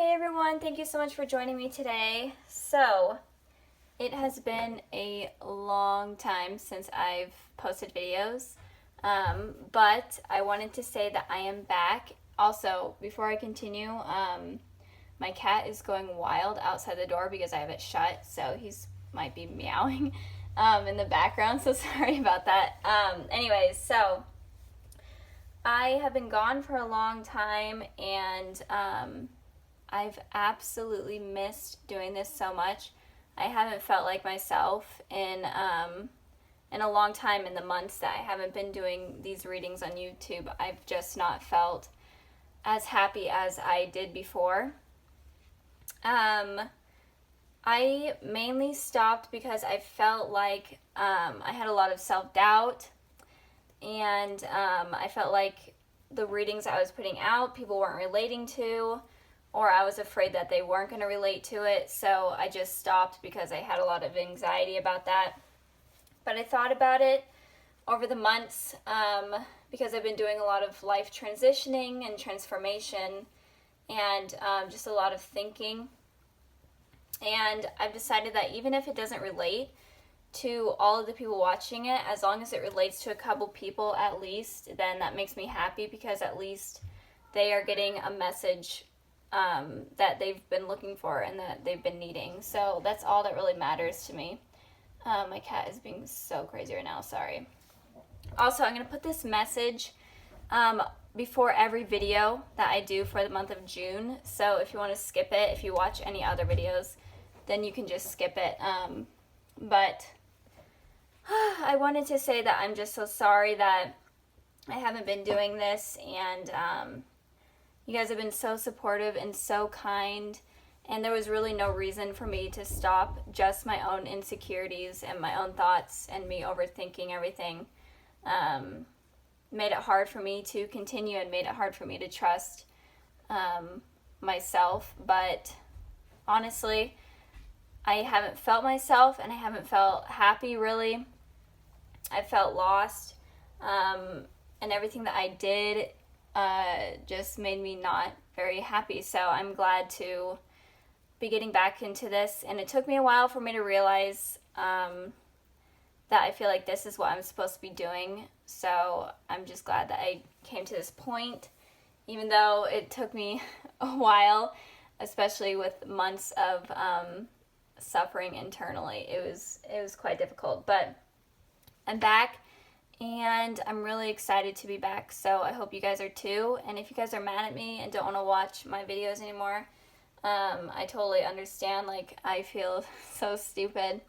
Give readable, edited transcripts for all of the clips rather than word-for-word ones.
Hey everyone, thank you so much for joining me today. So, it has been a long time since I've posted videos, but I wanted to say that I am back. Also, before I continue, my cat is going wild outside the door because I have it shut, so he's might be meowing in the background, so sorry about that. Anyways, so I have been gone for a long time, and I've absolutely missed doing this so much. I haven't felt like myself in a long time. In the months that I haven't been doing these readings on YouTube, I've just not felt as happy as I did before. I mainly stopped because I felt like I had a lot of self-doubt, and I felt like the readings I was putting out, people weren't relating to, or I was afraid that they weren't going to relate to it, so I just stopped because I had a lot of anxiety about that. But I thought about it over the months because I've been doing a lot of life transitioning and transformation and just a lot of thinking. And I've decided that even if it doesn't relate to all of the people watching it, as long as it relates to a couple people at least, then that makes me happy, because at least they are getting a message that they've been looking for and that they've been needing. So that's all that really matters to me. My cat is being so crazy right now, sorry. Also, I'm going to put this message before every video that I do for the month of June. So if you want to skip it, if you watch any other videos, then you can just skip it. But I wanted to say that I'm just so sorry that I haven't been doing this, and you guys have been so supportive and so kind, and there was really no reason for me to stop. Just my own insecurities and my own thoughts and me overthinking everything made it hard for me to continue and made it hard for me to trust myself. But honestly, I haven't felt myself, and I haven't felt happy, really. I felt lost, and everything that I did just made me not very happy. So I'm glad to be getting back into this, and it took me a while for me to realize that I feel like this is what I'm supposed to be doing. So I'm just glad that I came to this point, even though it took me a while, especially with months of suffering internally. It was quite difficult, but I'm back, and I'm really excited to be back, so I hope you guys are too. And if you guys are mad at me and don't want to watch my videos anymore, I totally understand. Like, I feel so stupid,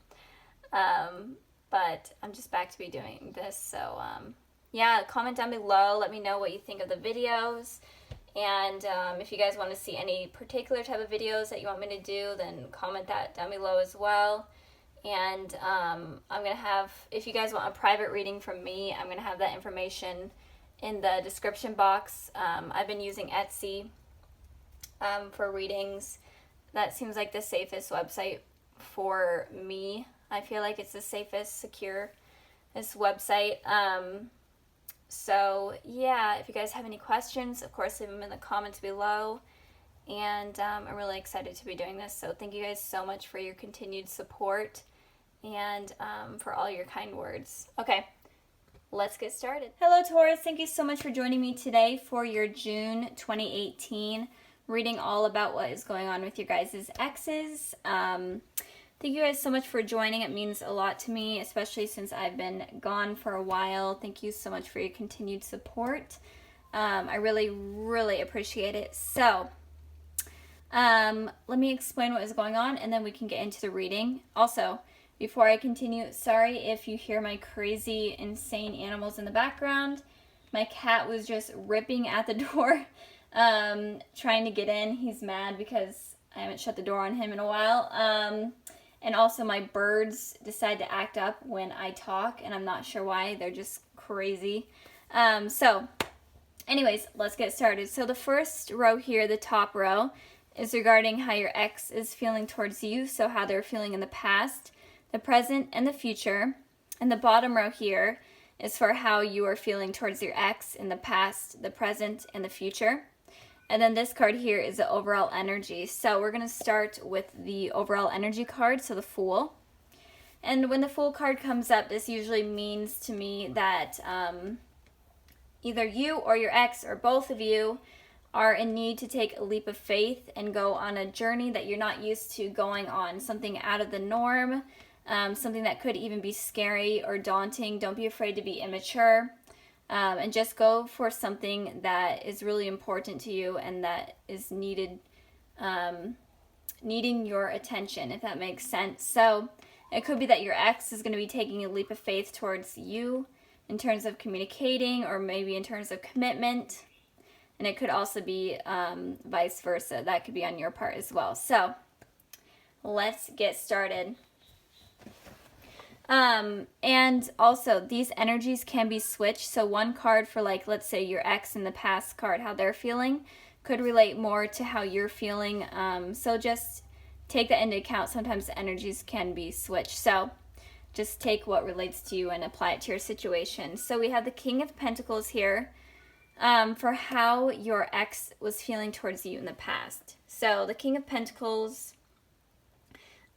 but I'm just back to be doing this. So yeah, comment down below, let me know what you think of the videos, and if you guys want to see any particular type of videos that you want me to do, then comment that down below as well. And I'm going to have, if you guys want a private reading from me, I'm going to have that information in the description box. I've been using Etsy for readings. That seems like the safest website for me. I feel like it's the safest, securest website. So yeah, if you guys have any questions, of course, leave them in the comments below. And I'm really excited to be doing this. So thank you guys so much for your continued support, and for all your kind words. Okay, let's get started. Hello Taurus, thank you so much for joining me today for your June 2018 reading, all about what is going on with your guys' exes. Thank you guys so much for joining. It means a lot to me, especially since I've been gone for a while. Thank you so much for your continued support. I really, really appreciate it. So let me explain what is going on, and then we can get into the reading. Also, before I continue, sorry if you hear my crazy, insane animals in the background. My cat was just ripping at the door, trying to get in. He's mad because I haven't shut the door on him in a while. And also my birds decide to act up when I talk, and I'm not sure why. They're just crazy. So anyways, let's get started. So the first row here, the top row, is regarding how your ex is feeling towards you, so how they're feeling in the past, the present, and the future. And the bottom row here is for how you are feeling towards your ex in the past, the present, and the future. And then this card here is the overall energy. So we're going to start with the overall energy card, so the Fool. And when the Fool card comes up, this usually means to me that either you or your ex or both of you are in need to take a leap of faith and go on a journey that you're not used to going on, something out of the norm, something that could even be scary or daunting. Don't be afraid to be immature, and just go for something that is really important to you and that is needing your attention, if that makes sense. So it could be that your ex is going to be taking a leap of faith towards you in terms of communicating, or maybe in terms of commitment. And it could also be vice versa. That could be on your part as well. So let's get started. And also, these energies can be switched. So one card for, like, let's say your ex in the past card, how they're feeling, could relate more to how you're feeling. So just take that into account. Sometimes the energies can be switched. So just take what relates to you and apply it to your situation. So we have the King of Pentacles here. For how your ex was feeling towards you in the past. So the King of Pentacles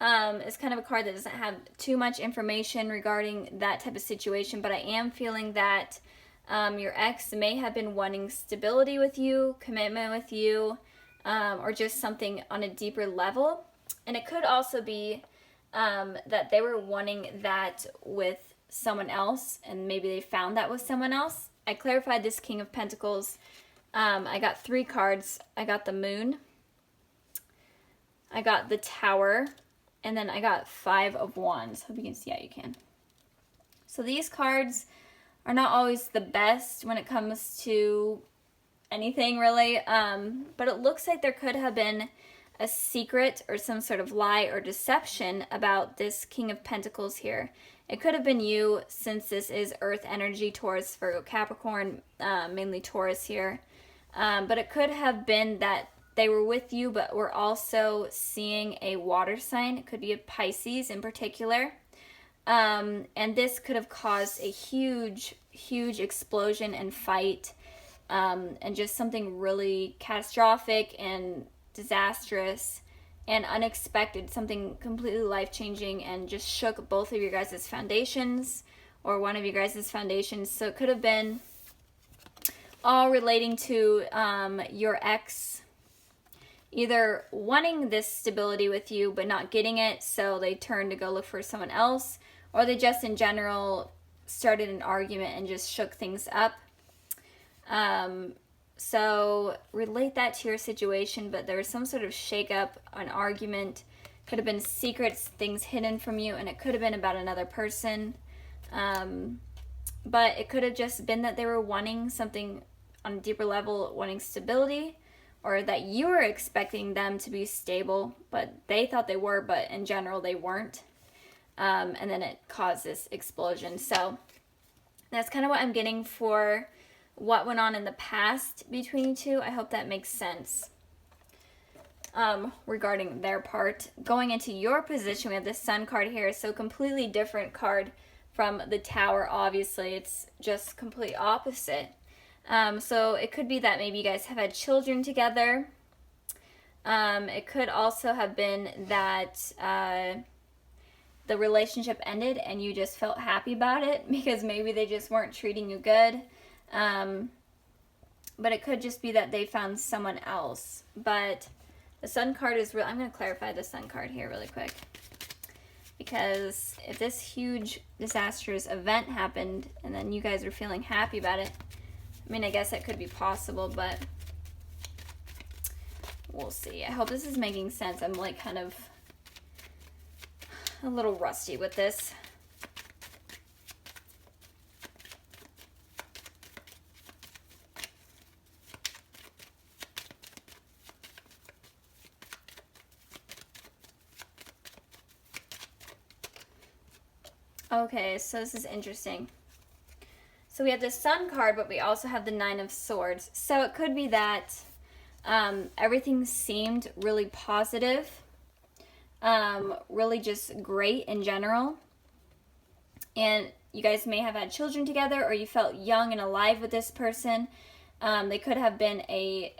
is kind of a card that doesn't have too much information regarding that type of situation, but I am feeling that your ex may have been wanting stability with you, commitment with you, or just something on a deeper level. And it could also be that they were wanting that with someone else, and maybe they found that with someone else. I clarified this King of Pentacles. I got 3 cards. I got the Moon, I got the Tower, and then I got 5 of Wands. Hope you can see how you can. So these cards are not always the best when it comes to anything, really. But it looks like there could have been a secret or some sort of lie or deception about this King of Pentacles here. It could have been you, since this is Earth energy, Taurus, Virgo, Capricorn, mainly Taurus here. But it could have been that they were with you, but were also seeing a water sign. It could be a Pisces in particular. And this could have caused a huge, huge explosion and fight, and just something really catastrophic and disastrous and unexpected, something completely life-changing, and just shook both of your guys' foundations, or one of you guys' foundations. So it could have been all relating to your ex either wanting this stability with you but not getting it, so they turned to go look for someone else, or they just in general started an argument and just shook things up. So relate that to your situation, but there was some sort of shakeup, an argument, could have been secrets, things hidden from you, and it could have been about another person. But it could have just been that they were wanting something on a deeper level, wanting stability, or that you were expecting them to be stable, but they thought they were, but in general they weren't. And then it caused this explosion. So that's kind of what I'm getting for what went on in the past between you two. I hope that makes sense regarding their part. Going into your position, we have the Sun card here. So completely different card from the Tower, obviously. It's just complete opposite. So it could be that maybe you guys have had children together. It could also have been that the relationship ended and you just felt happy about it because maybe they just weren't treating you good. But it could just be that they found someone else. But the Sun card is real. I'm going to clarify the Sun card here really quick. Because if this huge disastrous event happened and then you guys are feeling happy about it, I mean, I guess that could be possible, but we'll see. I hope this is making sense. I'm like kind of a little rusty with this. Okay, so this is interesting. So we have the Sun card, but we also have the Nine of Swords. So it could be that everything seemed really positive, really just great in general. And you guys may have had children together, or you felt young and alive with this person. They could have been a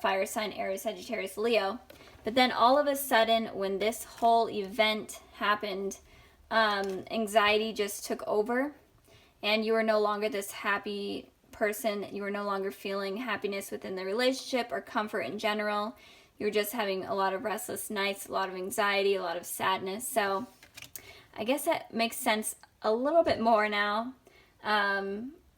fire sign, Aries, Sagittarius, Leo. But then all of a sudden, when this whole event happened, anxiety just took over, and you were no longer this happy person. You were no longer feeling happiness within the relationship or comfort in general. You were just having a lot of restless nights, a lot of anxiety, a lot of sadness. So I guess that makes sense a little bit more now.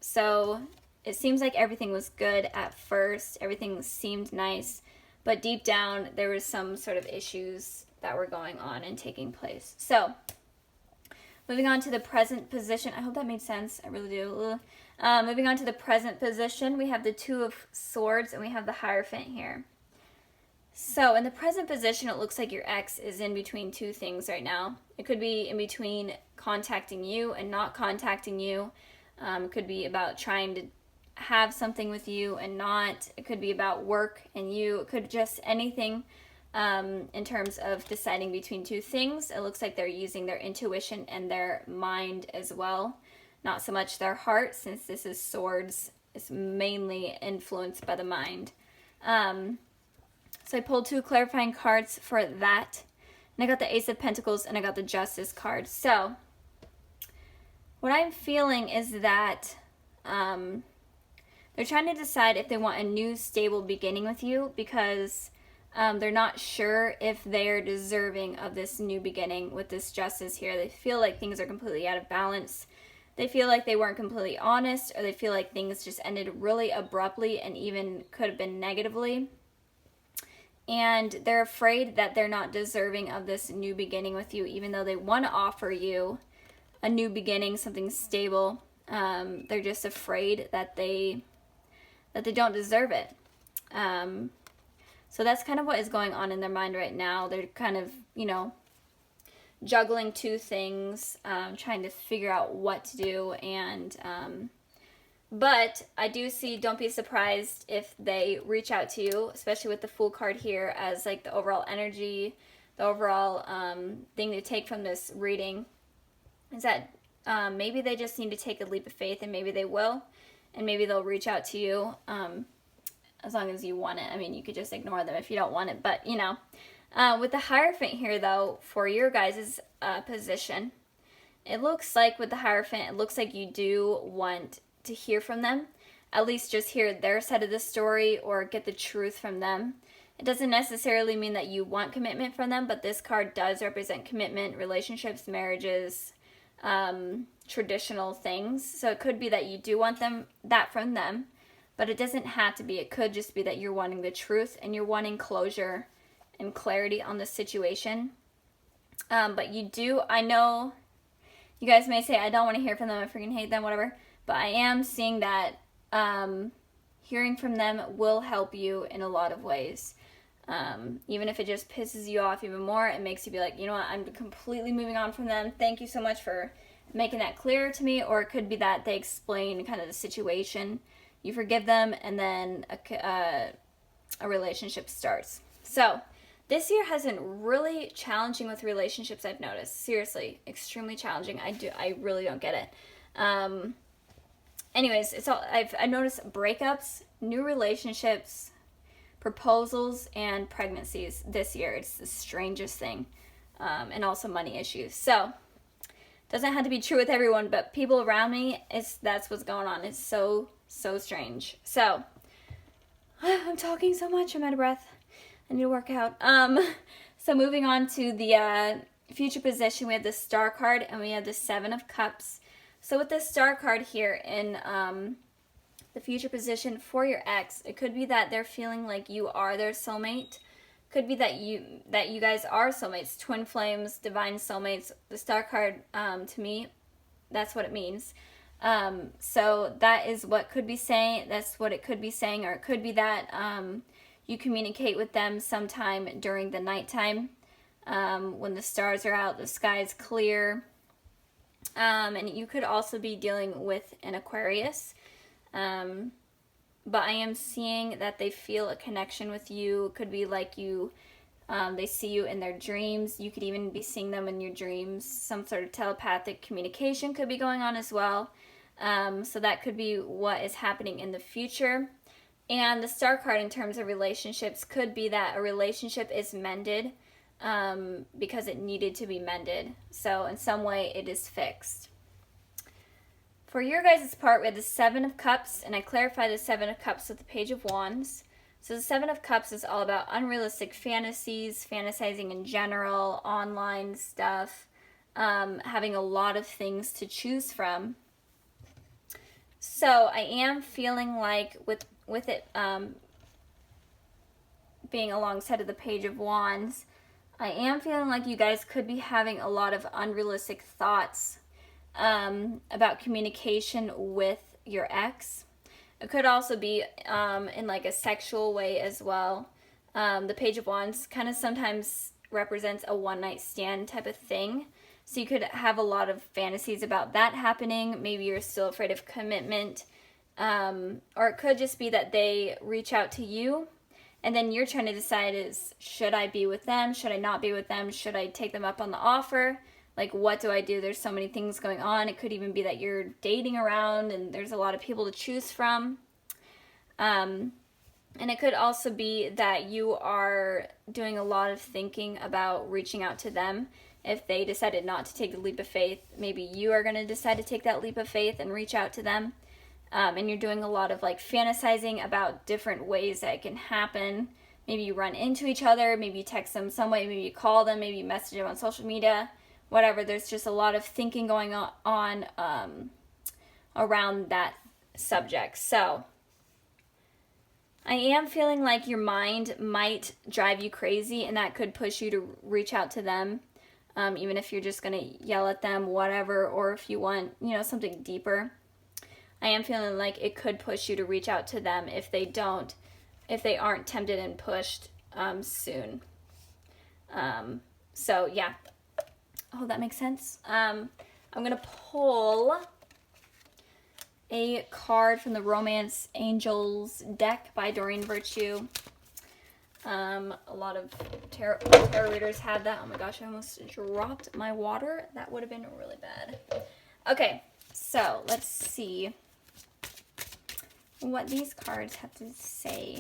So it seems like everything was good at first. Everything seemed nice. But deep down, there was some sort of issues that were going on and taking place. So moving on to the present position. I hope that made sense. I really do. Moving on to the present position, we have the Two of Swords and we have the Hierophant here. So in the present position, it looks like your ex is in between two things right now. It could be in between contacting you and not contacting you. It could be about trying to have something with you and not. It could be about work and you. It could just anything in terms of deciding between two things. It looks like they're using their intuition and their mind as well. Not so much their heart, since this is swords. It's mainly influenced by the mind. So I pulled two clarifying cards for that. And I got the Ace of Pentacles and I got the Justice card. So what I'm feeling is that they're trying to decide if they want a new stable beginning with you, because they're not sure if they're deserving of this new beginning with this Justice here. They feel like things are completely out of balance. They feel like they weren't completely honest, or they feel like things just ended really abruptly and even could have been negatively. And they're afraid that they're not deserving of this new beginning with you, even though they want to offer you a new beginning, something stable. They're just afraid that they don't deserve it. So that's kind of what is going on in their mind right now. They're kind of, juggling two things, trying to figure out what to do. And but I do see, don't be surprised if they reach out to you, especially with the Fool card here as like the overall energy, the overall thing to take from this reading is that maybe they just need to take a leap of faith, and maybe they will, and maybe they'll reach out to you as long as you want it. I mean, you could just ignore them if you don't want it, but with the Hierophant here, though, for your guys' position, it looks like with the Hierophant, it looks like you do want to hear from them, at least just hear their side of the story or get the truth from them. It doesn't necessarily mean that you want commitment from them, but this card does represent commitment, relationships, marriages, traditional things. So it could be that you do want that from them, but it doesn't have to be. It could just be that you're wanting the truth and you're wanting closure and clarity on the situation. But you do, I know you guys may say, I don't want to hear from them, I freaking hate them, whatever. But I am seeing that hearing from them will help you in a lot of ways. Even if it just pisses you off even more, it makes you be like, you know what, I'm completely moving on from them. Thank you so much for making that clear to me. Or it could be that they explain kind of the situation. You forgive them, and then a relationship starts. So this year has been really challenging with relationships, I've noticed. Seriously, extremely challenging. I really don't get it. Anyways, I've noticed breakups, new relationships, proposals, and pregnancies this year. It's the strangest thing. And also money issues. So, doesn't have to be true with everyone, but people around me, that's what's going on. It's so strange. So, I'm talking so much, I'm out of breath. I need to work out. So moving on to the future position, we have the Star card and we have the Seven of Cups. So with the Star card here in the future position for your ex, it could be that they're feeling like you are their soulmate. Could be that you guys are soulmates, twin flames, divine soulmates. The Star card, to me, that's what it means. So that is what could be saying. That's what it could be saying, or it could be that you communicate with them sometime during the nighttime, when the stars are out, the sky is clear. And you could also be dealing with an Aquarius. But I am seeing that they feel a connection with you. It could be like they see you in their dreams. You could even be seeing them in your dreams. Some sort of telepathic communication could be going on as well. So that could be what is happening in the future. And the star card in terms of relationships could be that a relationship is mended because it needed to be mended. So in some way it is fixed. For your guys' part, we have the Seven of Cups, and I clarify the Seven of Cups with the Page of Wands. So the Seven of Cups is all about unrealistic fantasies, fantasizing in general, online stuff, having a lot of things to choose from. So I am feeling like with it being alongside of the Page of Wands, I am feeling like you guys could be having a lot of unrealistic thoughts about communication with your ex. It could also be in like a sexual way as well. The Page of Wands kind of sometimes represents a one-night stand type of thing. So you could have a lot of fantasies about that happening. Maybe you're still afraid of commitment. Or it could just be that they reach out to you and then you're trying to decide should I be with them? Should I not be with them? Should I take them up on the offer? Like, what do I do? There's so many things going on. It could even be that you're dating around and there's a lot of people to choose from. And it could also be that you are doing a lot of thinking about reaching out to them. If they decided not to take the leap of faith, maybe you are going to decide to take that leap of faith and reach out to them. And you're doing a lot of like fantasizing about different ways that it can happen. Maybe you run into each other, maybe you text them some way, maybe you call them, maybe you message them on social media, whatever. There's just a lot of thinking going on around that subject. So I am feeling like your mind might drive you crazy, and that could push you to reach out to them, even if you're just going to yell at them, whatever, or if you want, something deeper. I am feeling like it could push you to reach out to them if they aren't tempted and pushed soon. So yeah, I hope that makes sense. I'm going to pull a card from the Romance Angels deck by Doreen Virtue. A lot of tarot readers have that. Oh my gosh, I almost dropped my water. That would have been really bad. Okay, so let's see what these cards have to say.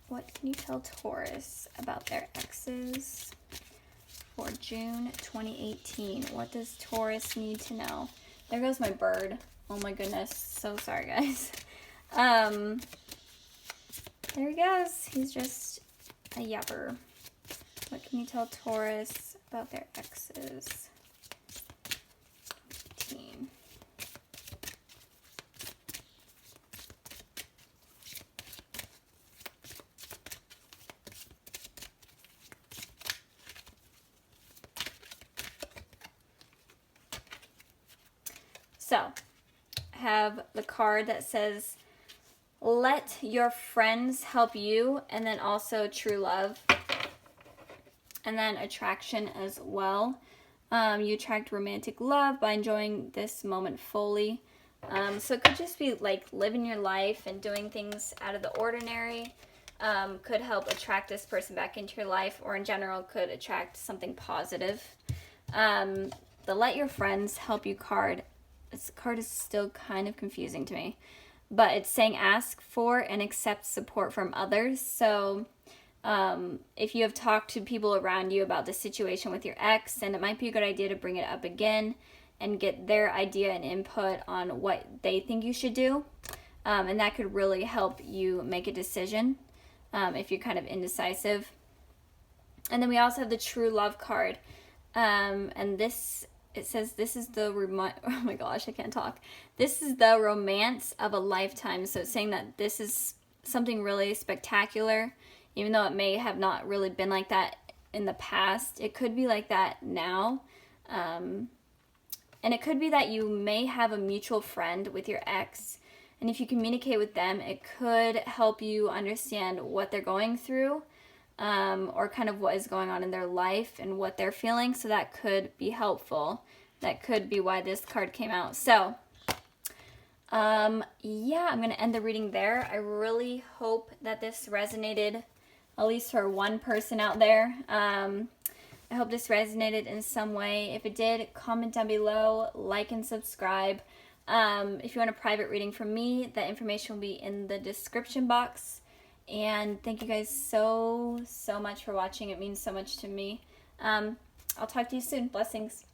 What can you tell Taurus about their exes for June 2018? What does Taurus need to know? There goes my bird. Oh my goodness. So sorry, guys. There he goes. He's just a yapper. What can you tell Taurus about their exes? So, I have the card that says, let your friends help you, and then also true love, and then attraction as well. You attract romantic love by enjoying this moment fully. So it could just be like living your life and doing things out of the ordinary. Could help attract this person back into your life, or in general could attract something positive. The let your friends help you card. This card is still kind of confusing to me, but it's saying ask for and accept support from others. So if you have talked to people around you about the situation with your ex, then it might be a good idea to bring it up again and get their idea and input on what they think you should do. And that could really help you make a decision if you're kind of indecisive. And then we also have the true love card. And this, it says this is the, oh my gosh, I can't talk. This is the romance of a lifetime. So it's saying that this is something really spectacular, even though it may have not really been like that in the past. It could be like that now. And it could be that you may have a mutual friend with your ex. And if you communicate with them, it could help you understand what they're going through, or kind of what is going on in their life and what they're feeling. So that could be helpful. That could be why this card came out. So, yeah, I'm going to end the reading there. I really hope that this resonated, at least for one person out there. I hope this resonated in some way. If it did, comment down below, like and subscribe. If you want a private reading from me, that information will be in the description box. And thank you guys so much for watching. It means so much to me. I'll talk to you soon. Blessings.